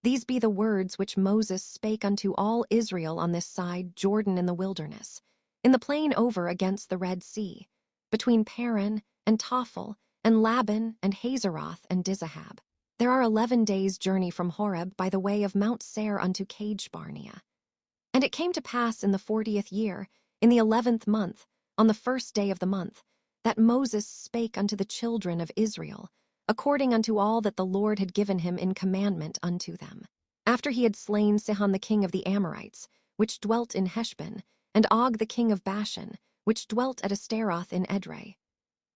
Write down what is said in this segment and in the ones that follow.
These be the words which Moses spake unto all Israel on this side Jordan in the wilderness, in the plain over against the Red Sea, between Paran and Tophel, and Laban and Hazeroth and Dizahab. There are 11 days' journey from Horeb by the way of Mount Seir unto Kadesh-barnea. And it came to pass in the 40th year, in the 11th month, on the first day of the month, that Moses spake unto the children of Israel, according unto all that the Lord had given him in commandment unto them. After he had slain Sihon the king of the Amorites, which dwelt in Heshbon, and Og the king of Bashan, which dwelt at Astaroth in Edrei.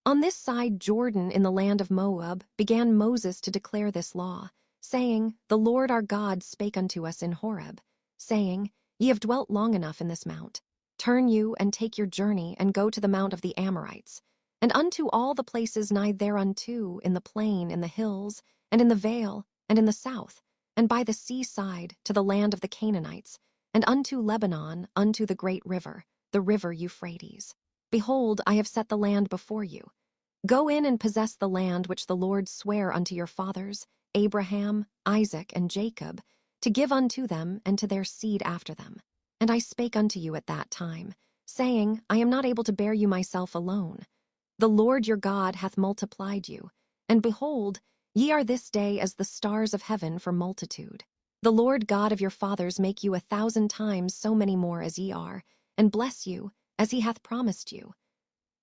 On this side Jordan in the land of Moab began Moses to declare this law, saying, The Lord our God spake unto us in Horeb, saying, Ye have dwelt long enough in this mount. Turn you and take your journey and go to the mount of the Amorites, and unto all the places nigh thereunto, in the plain, in the hills, and in the vale, and in the south, and by the seaside, to the land of the Canaanites, and unto Lebanon, unto the great river, the river Euphrates. Behold, I have set the land before you. Go in and possess the land which the Lord sware unto your fathers, Abraham, Isaac, and Jacob, to give unto them and to their seed after them. And I spake unto you at that time, saying, I am not able to bear you myself alone. The Lord your God hath multiplied you, and behold, ye are this day as the stars of heaven for multitude. The Lord God of your fathers make you 1,000 times so many more as ye are, and bless you, as he hath promised you.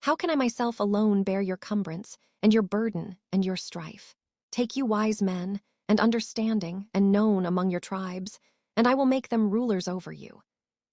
How can I myself alone bear your cumbrance, and your burden, and your strife? Take you wise men, and understanding, and known among your tribes, and I will make them rulers over you.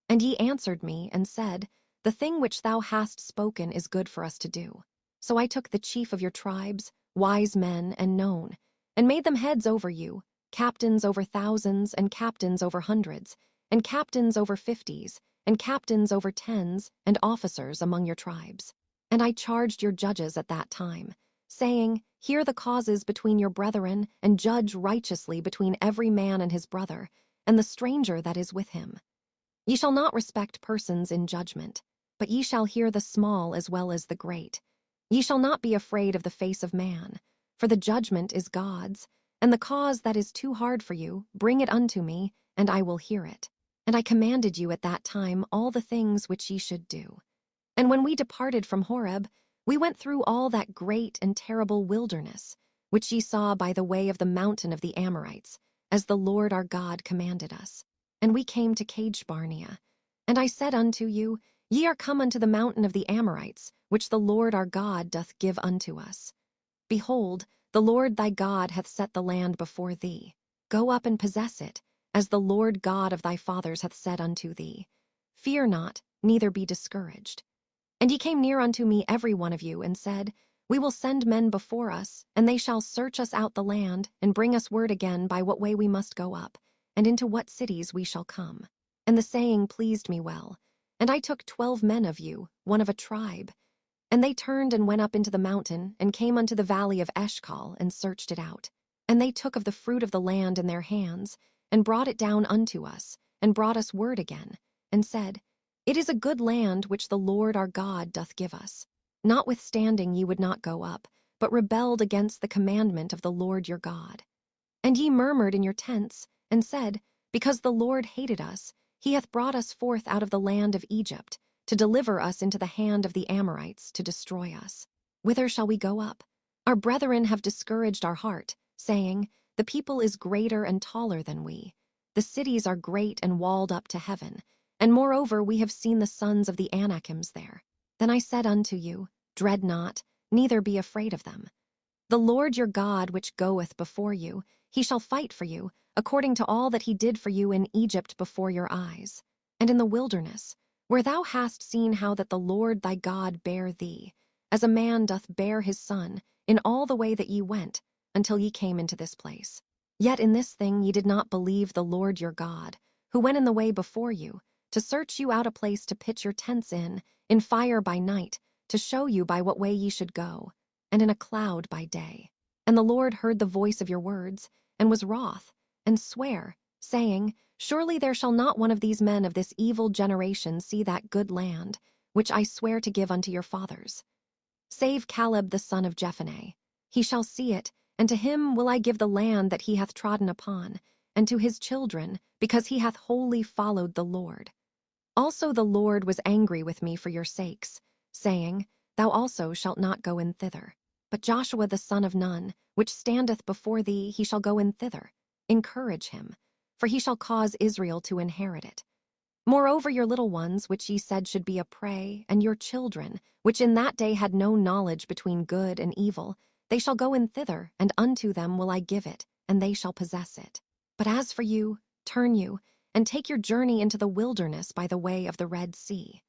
And ye answered me, and said, The thing which thou hast spoken is good for us to do. So I took the chief of your tribes, wise men and known, and made them heads over you, captains over thousands, and captains over hundreds, and captains over 50s, and captains over 10s, and officers among your tribes. And I charged your judges at that time, saying, Hear the causes between your brethren, and judge righteously between every man and his brother, and the stranger that is with him. Ye shall not respect persons in judgment, but ye shall hear the small as well as the great. Ye shall not be afraid of the face of man, for the judgment is God's, and the cause that is too hard for you, bring it unto me, and I will hear it. And I commanded you at that time all the things which ye should do. And when we departed from Horeb, we went through all that great and terrible wilderness, which ye saw by the way of the mountain of the Amorites, as the Lord our God commanded us. And we came to Kadesh-barnea. And I said unto you, Ye are come unto the mountain of the Amorites, which the Lord our God doth give unto us. Behold, the Lord thy God hath set the land before thee. Go up and possess it, as the Lord God of thy fathers hath said unto thee. Fear not, neither be discouraged. And ye came near unto me every one of you, and said, We will send men before us, and they shall search us out the land, and bring us word again by what way we must go up, and into what cities we shall come. And the saying pleased me well. And I took 12 men of you, one of a tribe. And they turned and went up into the mountain, and came unto the valley of Eshcol, and searched it out. And they took of the fruit of the land in their hands, and brought it down unto us, and brought us word again, and said, It is a good land which the Lord our God doth give us. Notwithstanding ye would not go up, but rebelled against the commandment of the Lord your God. And ye murmured in your tents, and said, Because the Lord hated us, he hath brought us forth out of the land of Egypt, to deliver us into the hand of the Amorites, to destroy us. Whither shall we go up? Our brethren have discouraged our heart, saying, The people is greater and taller than we. The cities are great and walled up to heaven. And moreover, we have seen the sons of the Anakims there. Then I said unto you, Dread not, neither be afraid of them. The Lord your God which goeth before you, he shall fight for you, according to all that he did for you in Egypt before your eyes, and in the wilderness, where thou hast seen how that the Lord thy God bare thee, as a man doth bear his son, in all the way that ye went, until ye came into this place. Yet in this thing ye did not believe the Lord your God, who went in the way before you, to search you out a place to pitch your tents in fire by night, to show you by what way ye should go, and in a cloud by day. And the Lord heard the voice of your words, and was wroth, and sware, saying, Surely there shall not one of these men of this evil generation see that good land, which I swear to give unto your fathers. Save Caleb the son of Jephunneh. He shall see it, and to him will I give the land that he hath trodden upon, and to his children, because he hath wholly followed the Lord. Also the Lord was angry with me for your sakes, saying, Thou also shalt not go in thither. But Joshua the son of Nun, which standeth before thee, he shall go in thither. Encourage him, for he shall cause Israel to inherit it. Moreover, your little ones, which ye said should be a prey, and your children, which in that day had no knowledge between good and evil, they shall go in thither, and unto them will I give it, and they shall possess it. But as for you, turn you, and take your journey into the wilderness by the way of the Red Sea.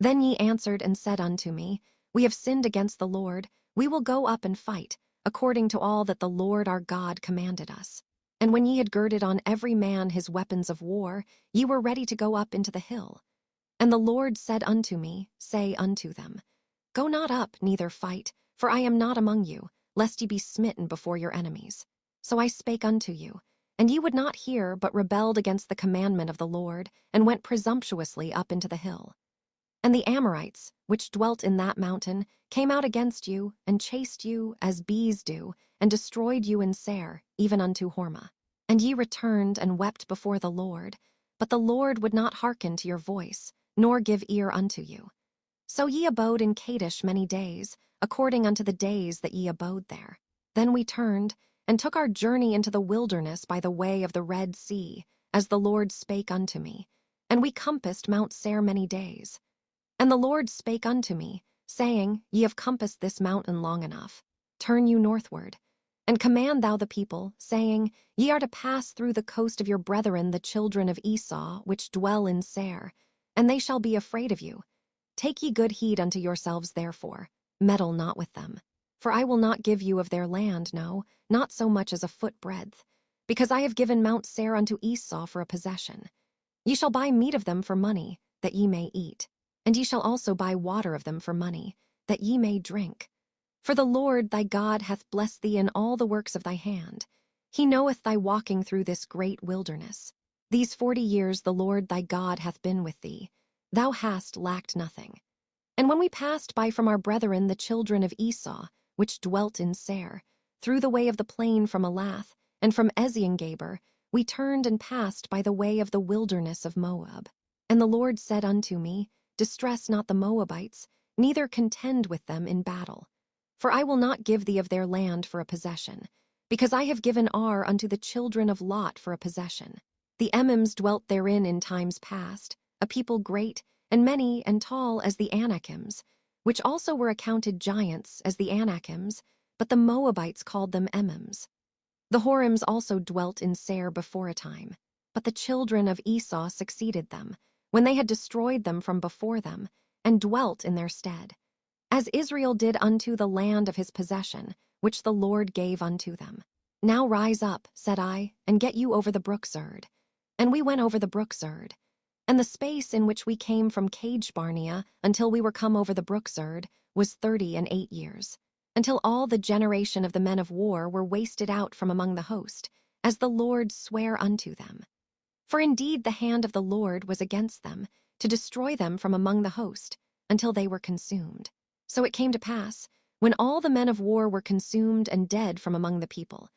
Then ye answered and said unto me, We have sinned against the Lord, we will go up and fight, according to all that the Lord our God commanded us. And when ye had girded on every man his weapons of war, ye were ready to go up into the hill. And the Lord said unto me, Say unto them, Go not up, neither fight, for I am not among you, lest ye be smitten before your enemies. So I spake unto you, and ye would not hear, but rebelled against the commandment of the Lord, and went presumptuously up into the hill. And the Amorites, which dwelt in that mountain, came out against you, and chased you, as bees do, and destroyed you in Seir, even unto Hormah. And ye returned and wept before the Lord, but the Lord would not hearken to your voice, nor give ear unto you. So ye abode in Kadesh many days, according unto the days that ye abode there. Then we turned, and took our journey into the wilderness by the way of the Red Sea, as the Lord spake unto me. And we compassed Mount Seir many days. And the Lord spake unto me, saying, Ye have compassed this mountain long enough. Turn you northward. And command thou the people, saying, Ye are to pass through the coast of your brethren the children of Esau, which dwell in Seir, and they shall be afraid of you. Take ye good heed unto yourselves therefore, meddle not with them. For I will not give you of their land, no, not so much as a foot breadth, because I have given Mount Seir unto Esau for a possession. Ye shall buy meat of them for money, that ye may eat. And ye shall also buy water of them for money, that ye may drink. For the Lord thy God hath blessed thee in all the works of thy hand. He knoweth thy walking through this great wilderness. These 40 years the Lord thy God hath been with thee. Thou hast lacked nothing. And when we passed by from our brethren the children of Esau, which dwelt in Seir, through the way of the plain from Elath, and from Eziongaber, we turned and passed by the way of the wilderness of Moab. And the Lord said unto me, Distress not the Moabites, neither contend with them in battle. For I will not give thee of their land for a possession, because I have given Ar unto the children of Lot for a possession. The Emims dwelt therein in times past, a people great, and many and tall as the Anakims, which also were accounted giants as the Anakims, but the Moabites called them Emims. The Horims also dwelt in Seir before a time, but the children of Esau succeeded them, when they had destroyed them from before them, and dwelt in their stead, as Israel did unto the land of his possession, which the Lord gave unto them. Now rise up, said I, and get you over the brook Zerd. And we went over the brook Zerd. And the space in which we came from Kadesh-barnea until we were come over the brook Zerd was 38 years, until all the generation of the men of war were wasted out from among the host, as the Lord sware unto them. For indeed the hand of the Lord was against them, to destroy them from among the host, until they were consumed. So it came to pass, when all the men of war were consumed and dead from among the people,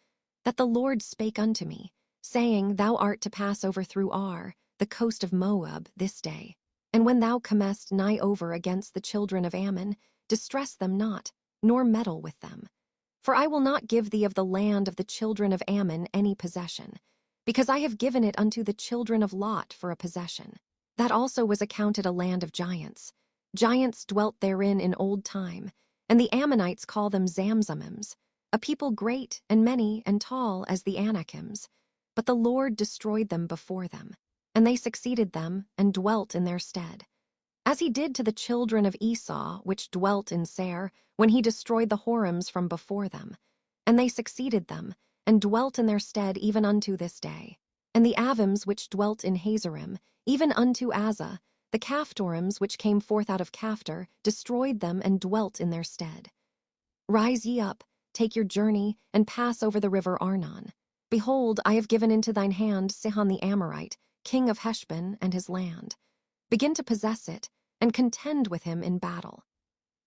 that the Lord spake unto me, saying, Thou art to pass over through Ar, the coast of Moab, this day. And when thou comest nigh over against the children of Ammon, distress them not, nor meddle with them. For I will not give thee of the land of the children of Ammon any possession, because I have given it unto the children of Lot for a possession. That also was accounted a land of giants. Giants dwelt therein in old time, and the Ammonites call them Zamzummims, a people great and many and tall as the Anakims. But the Lord destroyed them before them, and they succeeded them and dwelt in their stead. As he did to the children of Esau, which dwelt in Seir, when he destroyed the Horims from before them, and they succeeded them, and dwelt in their stead even unto this day. And the Avims which dwelt in Hazerim, even unto Azza, the Caphtorims which came forth out of Caphtor, destroyed them and dwelt in their stead. Rise ye up, take your journey, and pass over the river Arnon. Behold, I have given into thine hand Sihon the Amorite, king of Heshbon, and his land. Begin to possess it, and contend with him in battle.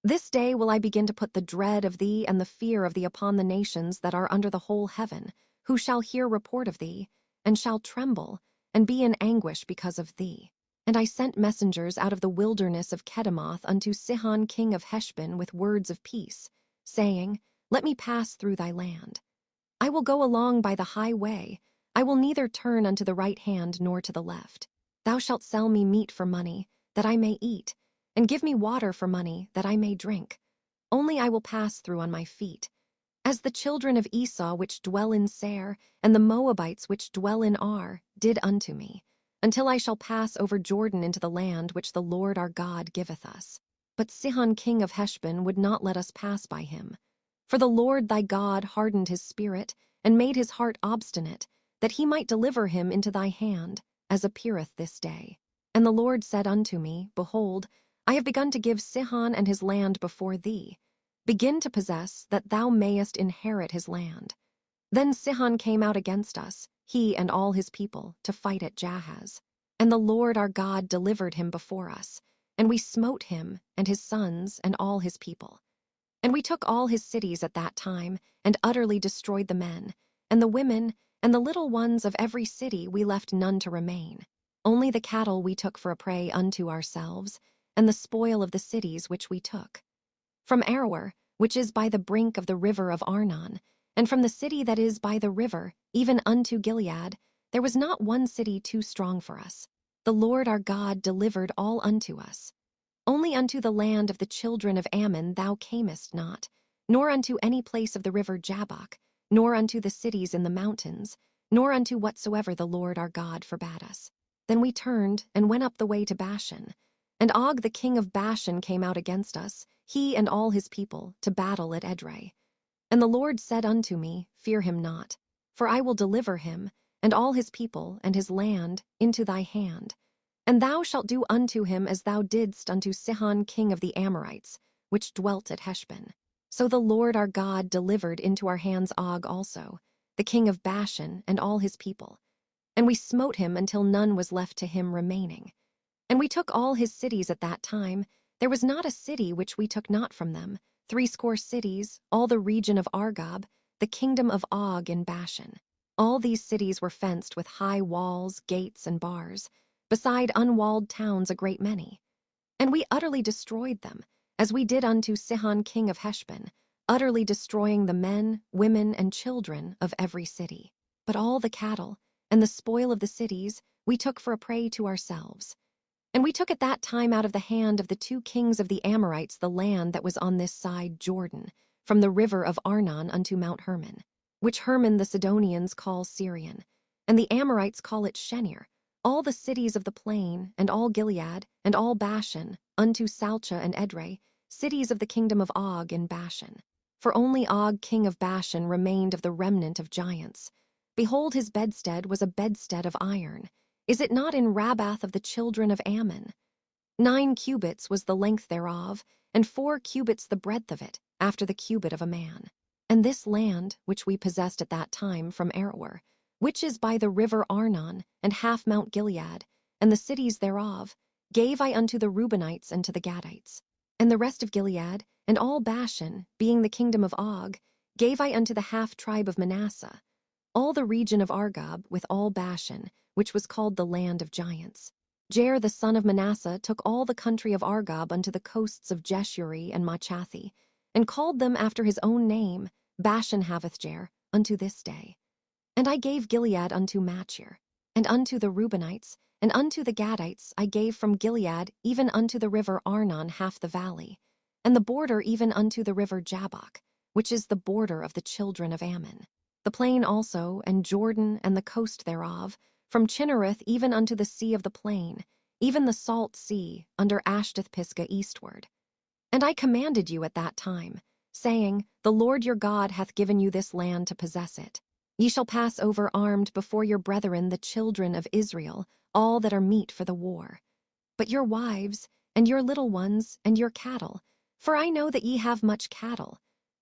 This day will I begin to put the dread of thee and the fear of thee upon the nations that are under the whole heaven, who shall hear report of thee, and shall tremble, and be in anguish because of thee. And I sent messengers out of the wilderness of Kedemoth unto Sihon king of Heshbon with words of peace, saying, Let me pass through thy land. I will go along by the high way, I will neither turn unto the right hand nor to the left. Thou shalt sell me meat for money, that I may eat, and give me water for money, that I may drink. Only I will pass through on my feet. As the children of Esau which dwell in Seir, and the Moabites which dwell in Ar, did unto me, until I shall pass over Jordan into the land which the Lord our God giveth us. But Sihon king of Heshbon would not let us pass by him. For the Lord thy God hardened his spirit, and made his heart obstinate, that he might deliver him into thy hand, as appeareth this day. And the Lord said unto me, Behold, I have begun to give Sihon and his land before thee. Begin to possess, that thou mayest inherit his land. Then Sihon came out against us, he and all his people, to fight at Jahaz. And the Lord our God delivered him before us, and we smote him, and his sons, and all his people. And we took all his cities at that time, and utterly destroyed the men, and the women, and the little ones of every city we left none to remain. Only the cattle we took for a prey unto ourselves, and the spoil of the cities which we took. From Aroer, which is by the brink of the river of Arnon, and from the city that is by the river, even unto Gilead, there was not one city too strong for us. The Lord our God delivered all unto us. Only unto the land of the children of Ammon thou camest not, nor unto any place of the river Jabbok, nor unto the cities in the mountains, nor unto whatsoever the Lord our God forbade us. Then we turned and went up the way to Bashan. And Og the king of Bashan came out against us, he and all his people, to battle at Edrei. And the Lord said unto me, Fear him not, for I will deliver him, and all his people, and his land, into thy hand. And thou shalt do unto him as thou didst unto Sihon king of the Amorites, which dwelt at Heshbon. So the Lord our God delivered into our hands Og also, the king of Bashan, and all his people. And we smote him until none was left to him remaining. And we took all his cities at that time. There was not a city which we took not from them, 80 cities, all the region of Argob, the kingdom of Og in Bashan. All these cities were fenced with high walls, gates, and bars, beside unwalled towns a great many. And we utterly destroyed them, as we did unto Sihon king of Heshbon, utterly destroying the men, women, and children of every city. But all the cattle, and the spoil of the cities, we took for a prey to ourselves. And we took at that time out of the hand of the 2 kings of the Amorites the land that was on this side Jordan, from the river of Arnon unto Mount Hermon, which Hermon the Sidonians call Syrian, and the Amorites call it Shenir, all the cities of the plain, and all Gilead, and all Bashan, unto Salcha and Edrei, cities of the kingdom of Og in Bashan. For only Og king of Bashan remained of the remnant of giants. Behold, his bedstead was a bedstead of iron. Is it not in Rabbath of the children of Ammon? 9 cubits was the length thereof, and 4 cubits the breadth of it, after the cubit of a man. And this land, which we possessed at that time from Aroer, which is by the river Arnon, and half Mount Gilead, and the cities thereof, gave I unto the Reubenites and to the Gadites. And the rest of Gilead, and all Bashan, being the kingdom of Og, gave I unto the half tribe of Manasseh. All the region of Argob, with all Bashan, which was called the land of giants. Jair the son of Manasseh took all the country of Argob unto the coasts of Jeshuri and Machathi, and called them after his own name, Bashan haveth Jair, unto this day. And I gave Gilead unto Machir, and unto the Reubenites, and unto the Gadites I gave from Gilead even unto the river Arnon half the valley, and the border even unto the river Jabbok, which is the border of the children of Ammon. The plain also, and Jordan, and the coast thereof, from Chinnereth even unto the sea of the plain, even the salt sea, under Ashdod-Pisgah eastward. And I commanded you at that time, saying, The Lord your God hath given you this land to possess it. Ye shall pass over armed before your brethren the children of Israel, all that are meet for the war. But your wives, and your little ones, and your cattle, for I know that ye have much cattle,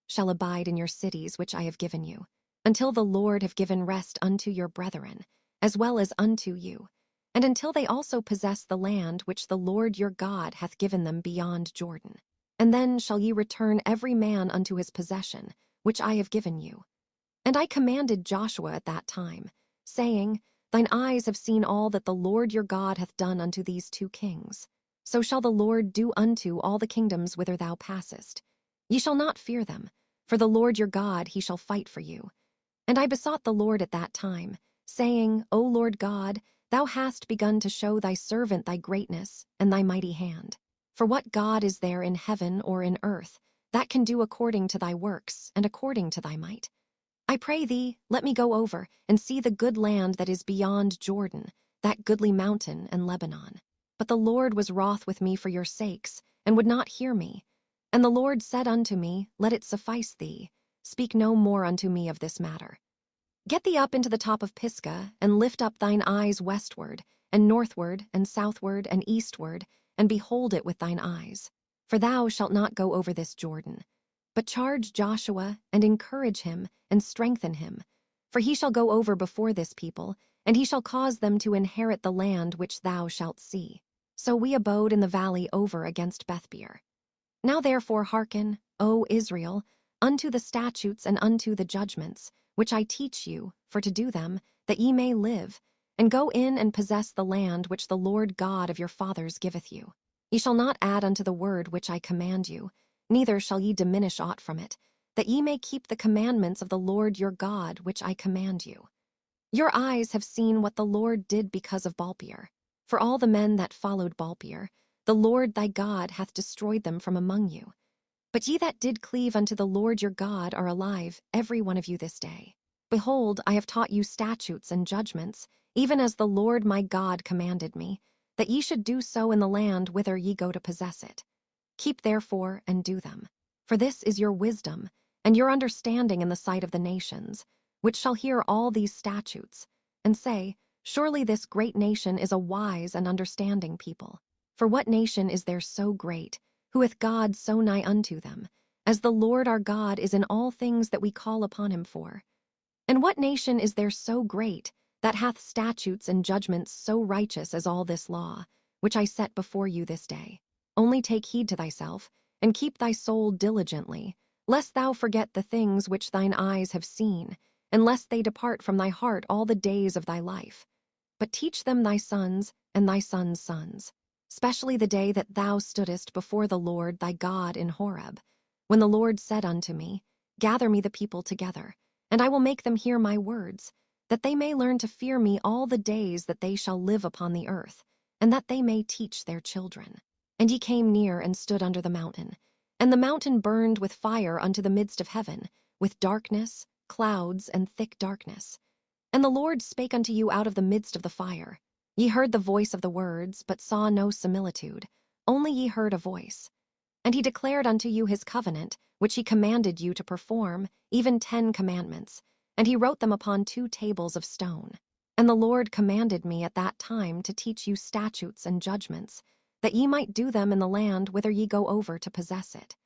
shall abide in your cities which I have given you, until the Lord have given rest unto your brethren, as well as unto you, and until they also possess the land which the Lord your God hath given them beyond Jordan. And then shall ye return every man unto his possession, which I have given you. And I commanded Joshua at that time, saying, Thine eyes have seen all that the Lord your God hath done unto these 2 kings. So shall the Lord do unto all the kingdoms whither thou passest. Ye shall not fear them, for the Lord your God he shall fight for you. And I besought the Lord at that time, saying, O Lord God, thou hast begun to show thy servant thy greatness and thy mighty hand. For what God is there in heaven or in earth that can do according to thy works and according to thy might? I pray thee, let me go over and see the good land that is beyond Jordan, that goodly mountain and Lebanon. But the Lord was wroth with me for your sakes, and would not hear me. And the Lord said unto me, Let it suffice thee. Speak no more unto me of this matter. Get thee up into the top of Pisgah, and lift up thine eyes westward, and northward, and southward, and eastward, and behold it with thine eyes. For thou shalt not go over this Jordan. But charge Joshua, and encourage him, and strengthen him. For he shall go over before this people, and he shall cause them to inherit the land which thou shalt see. So we abode in the valley over against Bethpeor. Now therefore hearken, O Israel, unto the statutes and unto the judgments, which I teach you, for to do them, that ye may live, and go in and possess the land which the Lord God of your fathers giveth you. Ye shall not add unto the word which I command you, neither shall ye diminish aught from it, that ye may keep the commandments of the Lord your God which I command you. Your eyes have seen what the Lord did because of Baalpeor. For all the men that followed Baalpeor, the Lord thy God hath destroyed them from among you. But ye that did cleave unto the Lord your God are alive, every one of you this day. Behold, I have taught you statutes and judgments, even as the Lord my God commanded me, that ye should do so in the land whither ye go to possess it. Keep therefore and do them. For this is your wisdom, and your understanding in the sight of the nations, which shall hear all these statutes, and say, Surely this great nation is a wise and understanding people. For what nation is there so great, who hath God so nigh unto them, as the Lord our God is in all things that we call upon him for? And what nation is there so great, that hath statutes and judgments so righteous as all this law, which I set before you this day? Only take heed to thyself, and keep thy soul diligently, lest thou forget the things which thine eyes have seen, and lest they depart from thy heart all the days of thy life. But teach them thy sons and thy sons' sons, specially the day that thou stoodest before the Lord thy God in Horeb, when the Lord said unto me, Gather me the people together, and I will make them hear my words, that they may learn to fear me all the days that they shall live upon the earth, and that they may teach their children. And ye came near and stood under the mountain. And the mountain burned with fire unto the midst of heaven, with darkness, clouds, and thick darkness. And the Lord spake unto you out of the midst of the fire. Ye heard the voice of the words, but saw no similitude, only ye heard a voice. And he declared unto you his covenant, which he commanded you to perform, even 10 commandments, and he wrote them upon 2 tables of stone. And the Lord commanded me at that time to teach you statutes and judgments, that ye might do them in the land whither ye go over to possess it.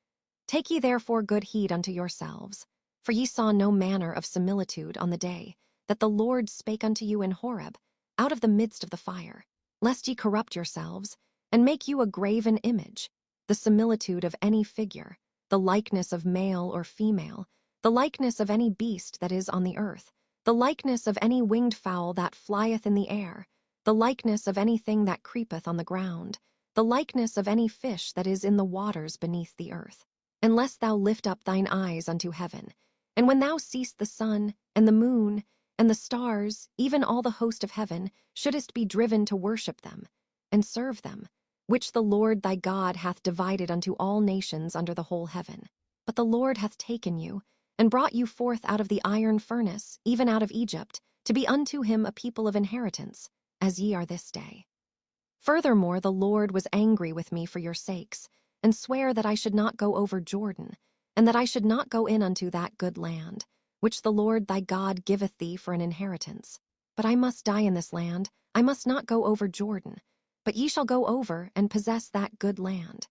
Take ye therefore good heed unto yourselves, for ye saw no manner of similitude on the day that the Lord spake unto you in Horeb, out of the midst of the fire, lest ye corrupt yourselves, and make you a graven image, the similitude of any figure, the likeness of male or female, the likeness of any beast that is on the earth, the likeness of any winged fowl that flieth in the air, the likeness of anything that creepeth on the ground, the likeness of any fish that is in the waters beneath the earth. Unless thou lift up thine eyes unto heaven, and when thou seest the sun, and the moon, and the stars, even all the host of heaven, shouldest be driven to worship them, and serve them, which the Lord thy God hath divided unto all nations under the whole heaven. But the Lord hath taken you, and brought you forth out of the iron furnace, even out of Egypt, to be unto him a people of inheritance, as ye are this day. Furthermore, the Lord was angry with me for your sakes, and sware that I should not go over Jordan, and that I should not go in unto that good land, which the Lord thy God giveth thee for an inheritance. But I must die in this land, I must not go over Jordan, but ye shall go over and possess that good land.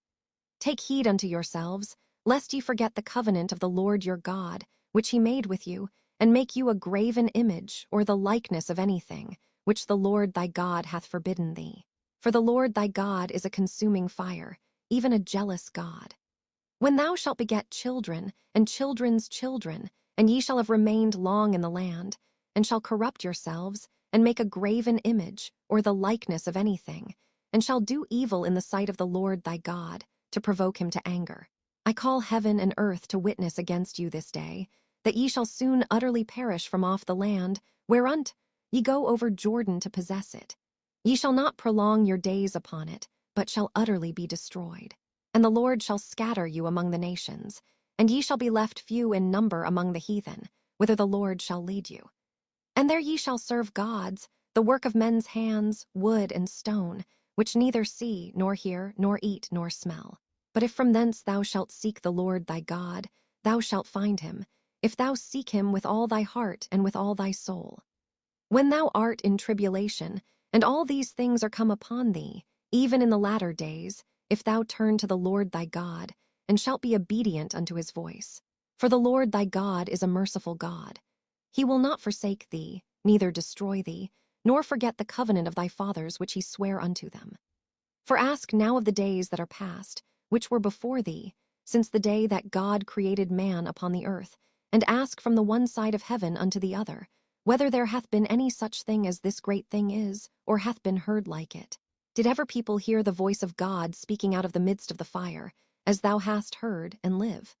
Take heed unto yourselves, lest ye forget the covenant of the Lord your God, which he made with you, and make you a graven image, or the likeness of anything, which the Lord thy God hath forbidden thee. For the Lord thy God is a consuming fire, even a jealous God. When thou shalt beget children, and children's children, and ye shall have remained long in the land, and shall corrupt yourselves, and make a graven image, or the likeness of anything, and shall do evil in the sight of the Lord thy God, to provoke him to anger. I call heaven and earth to witness against you this day, that ye shall soon utterly perish from off the land, whereunto ye go over Jordan to possess it. Ye shall not prolong your days upon it, but shall utterly be destroyed. And the Lord shall scatter you among the nations, and ye shall be left few in number among the heathen, whither the Lord shall lead you. And there ye shall serve gods, the work of men's hands, wood and stone, which neither see, nor hear, nor eat, nor smell. But if from thence thou shalt seek the Lord thy God, thou shalt find him, if thou seek him with all thy heart and with all thy soul. When thou art in tribulation, and all these things are come upon thee, even in the latter days, if thou turn to the Lord thy God, and shalt be obedient unto his voice. For the Lord thy God is a merciful God. He will not forsake thee, neither destroy thee, nor forget the covenant of thy fathers which he sware unto them. For ask now of the days that are past, which were before thee, since the day that God created man upon the earth, and ask from the one side of heaven unto the other, whether there hath been any such thing as this great thing is, or hath been heard like it. Did ever people hear the voice of God speaking out of the midst of the fire, as thou hast heard, and live?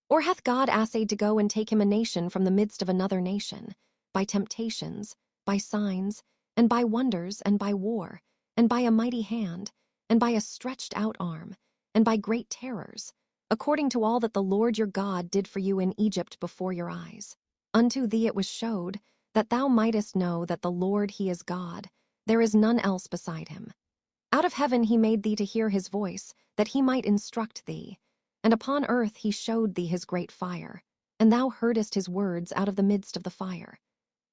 Or hath God assayed to go and take him a nation from the midst of another nation, by temptations, by signs, and by wonders, and by war, and by a mighty hand, and by a stretched out arm, and by great terrors, according to all that the Lord your God did for you in Egypt before your eyes? Unto thee it was showed, that thou mightest know that the Lord he is God, there is none else beside him. Out of heaven he made thee to hear his voice, that he might instruct thee. And upon earth he showed thee his great fire, and thou heardest his words out of the midst of the fire.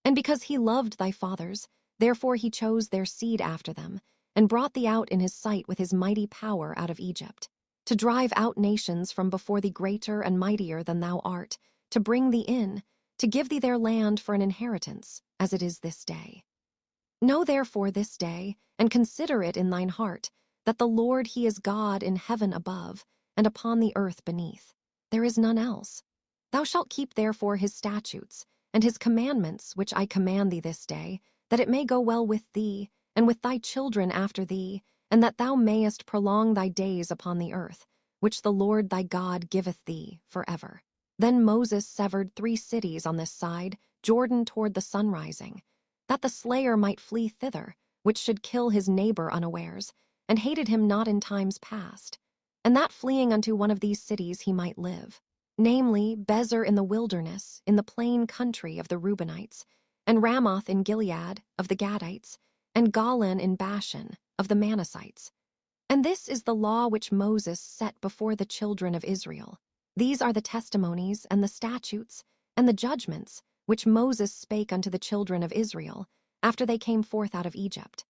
And because he loved thy fathers, therefore he chose their seed after them, and brought thee out in his sight with his mighty power out of Egypt, to drive out nations from before thee greater and mightier than thou art, to bring thee in, to give thee their land for an inheritance, as it is this day. Know therefore this day, and consider it in thine heart, that the Lord he is God in heaven above, and upon the earth beneath. There is none else. Thou shalt keep therefore his statutes, and his commandments which I command thee this day, that it may go well with thee, and with thy children after thee, and that thou mayest prolong thy days upon the earth, which the Lord thy God giveth thee forever. Then Moses severed 3 cities on this side, Jordan toward the sunrising, that the slayer might flee thither, which should kill his neighbor unawares, and hated him not in times past, and that fleeing unto one of these cities he might live, namely Bezer in the wilderness, in the plain country of the Reubenites, and Ramoth in Gilead of the Gadites, and Golan in Bashan of the Manassites. And this is the law which Moses set before the children of Israel. These are the testimonies and the statutes and the judgments which Moses spake unto the children of Israel after they came forth out of Egypt.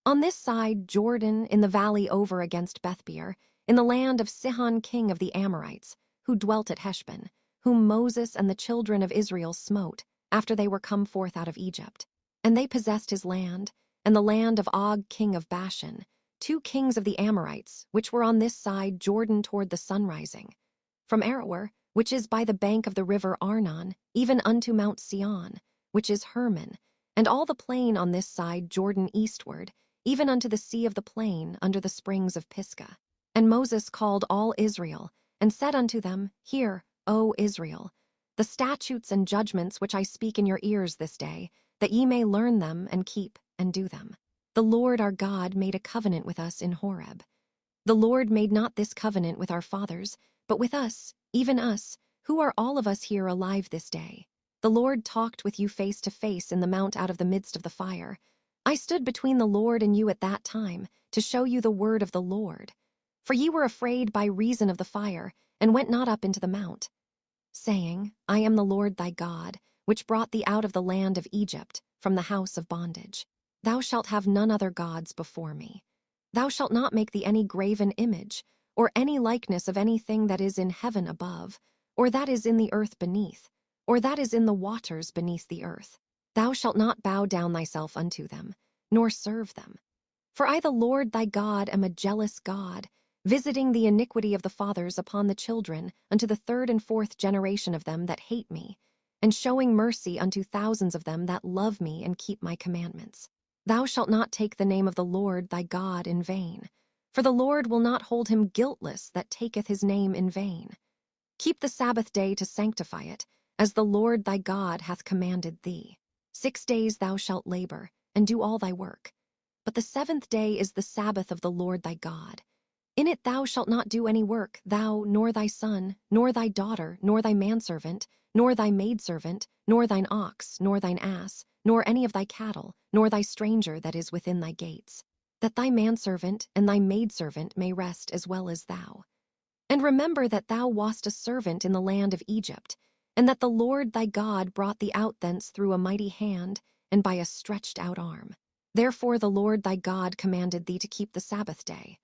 On this side Jordan, in the valley over against Bethpeor, in the land of Sihon king of the Amorites, who dwelt at Heshbon, whom Moses and the children of Israel smote after they were come forth out of Egypt. And they possessed his land, and the land of Og king of Bashan, 2 kings of the Amorites, which were on this side Jordan toward the sunrising, from Aroer, which is by the bank of the river Arnon, even unto Mount Sion, which is Hermon, and all the plain on this side Jordan eastward, even unto the sea of the plain under the springs of Pisgah. And Moses called all Israel, and said unto them, Hear, O Israel, the statutes and judgments which I speak in your ears this day, that ye may learn them and keep and do them. The Lord our God made a covenant with us in Horeb. The Lord made not this covenant with our fathers, but with us, even us, who are all of us here alive this day. The Lord talked with you face to face in the mount out of the midst of the fire. I stood between the Lord and you at that time, to show you the word of the Lord. For ye were afraid by reason of the fire, and went not up into the mount, saying, I am the Lord thy God, which brought thee out of the land of Egypt, from the house of bondage. Thou shalt have none other gods before me. Thou shalt not make thee any graven image, or any likeness of anything that is in heaven above, or that is in the earth beneath, or that is in the waters beneath the earth. Thou shalt not bow down thyself unto them, nor serve them. For I the Lord thy God am a jealous God, visiting the iniquity of the fathers upon the children unto the 3rd and 4th generation of them that hate me, and showing mercy unto thousands of them that love me and keep my commandments. Thou shalt not take the name of the Lord thy God in vain, for the Lord will not hold him guiltless that taketh his name in vain. Keep the Sabbath day to sanctify it, as the Lord thy God hath commanded thee. 6 days thou shalt labor, and do all thy work. But the 7th day is the Sabbath of the Lord thy God. In it thou shalt not do any work, thou, nor thy son, nor thy daughter, nor thy manservant, nor thy maidservant, nor thine ox, nor thine ass, nor any of thy cattle, nor thy stranger that is within thy gates, that thy manservant and thy maidservant may rest as well as thou. And remember that thou wast a servant in the land of Egypt, and that the Lord thy God brought thee out thence through a mighty hand and by a stretched out arm. Therefore the Lord thy God commanded thee to keep the Sabbath day.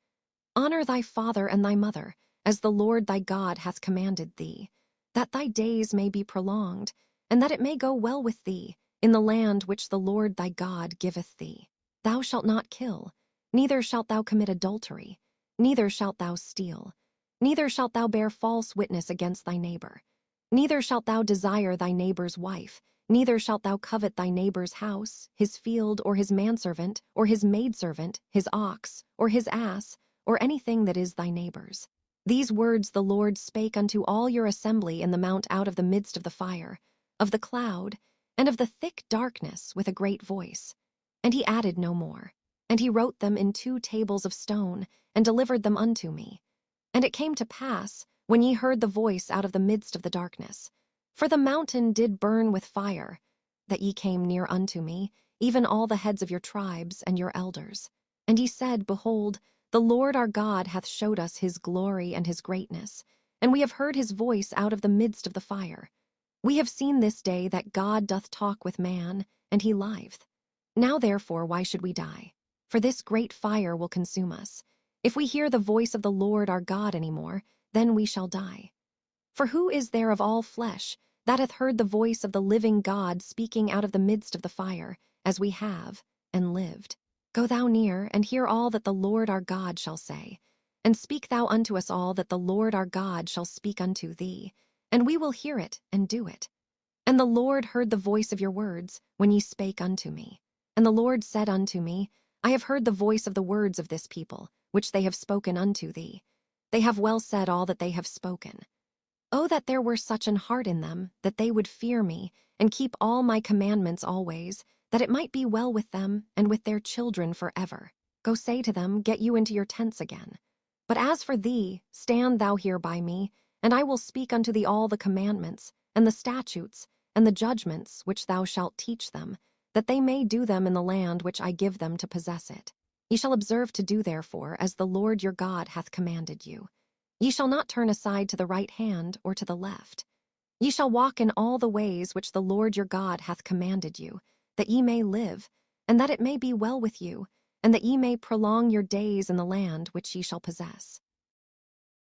Honor thy father and thy mother, as the Lord thy God hath commanded thee, that thy days may be prolonged, and that it may go well with thee in the land which the Lord thy God giveth thee. Thou shalt not kill, neither shalt thou commit adultery, neither shalt thou steal, neither shalt thou bear false witness against thy neighbor, neither shalt thou desire thy neighbor's wife, neither shalt thou covet thy neighbor's house, his field, or his manservant, or his maidservant, his ox, or his ass, or anything that is thy neighbor's. These words the Lord spake unto all your assembly in the mount out of the midst of the fire, of the cloud, and of the thick darkness with a great voice. And he added no more. And he wrote them in 2 tables of stone, and delivered them unto me. And it came to pass, when ye heard the voice out of the midst of the darkness, for the mountain did burn with fire, that ye came near unto me, even all the heads of your tribes and your elders. And ye said, Behold, the Lord our God hath showed us his glory and his greatness, and we have heard his voice out of the midst of the fire. We have seen this day that God doth talk with man, and he liveth. Now therefore why should we die? For this great fire will consume us. If we hear the voice of the Lord our God any more, then we shall die. For who is there of all flesh that hath heard the voice of the living God speaking out of the midst of the fire, as we have, and lived? Go thou near, and hear all that the Lord our God shall say. And speak thou unto us all that the Lord our God shall speak unto thee, and we will hear it and do it. And the Lord heard the voice of your words, when ye spake unto me. And the Lord said unto me, I have heard the voice of the words of this people, which they have spoken unto thee. They have well said all that they have spoken. Oh, that there were such an heart in them, that they would fear me, and keep all my commandments always, that it might be well with them and with their children forever. Go say to them, Get you into your tents again. But as for thee, stand thou here by me, and I will speak unto thee all the commandments, and the statutes, and the judgments which thou shalt teach them, that they may do them in the land which I give them to possess it. Ye shall observe to do therefore as the Lord your God hath commanded you. Ye shall not turn aside to the right hand or to the left. Ye shall walk in all the ways which the Lord your God hath commanded you, that ye may live, and that it may be well with you, and that ye may prolong your days in the land which ye shall possess.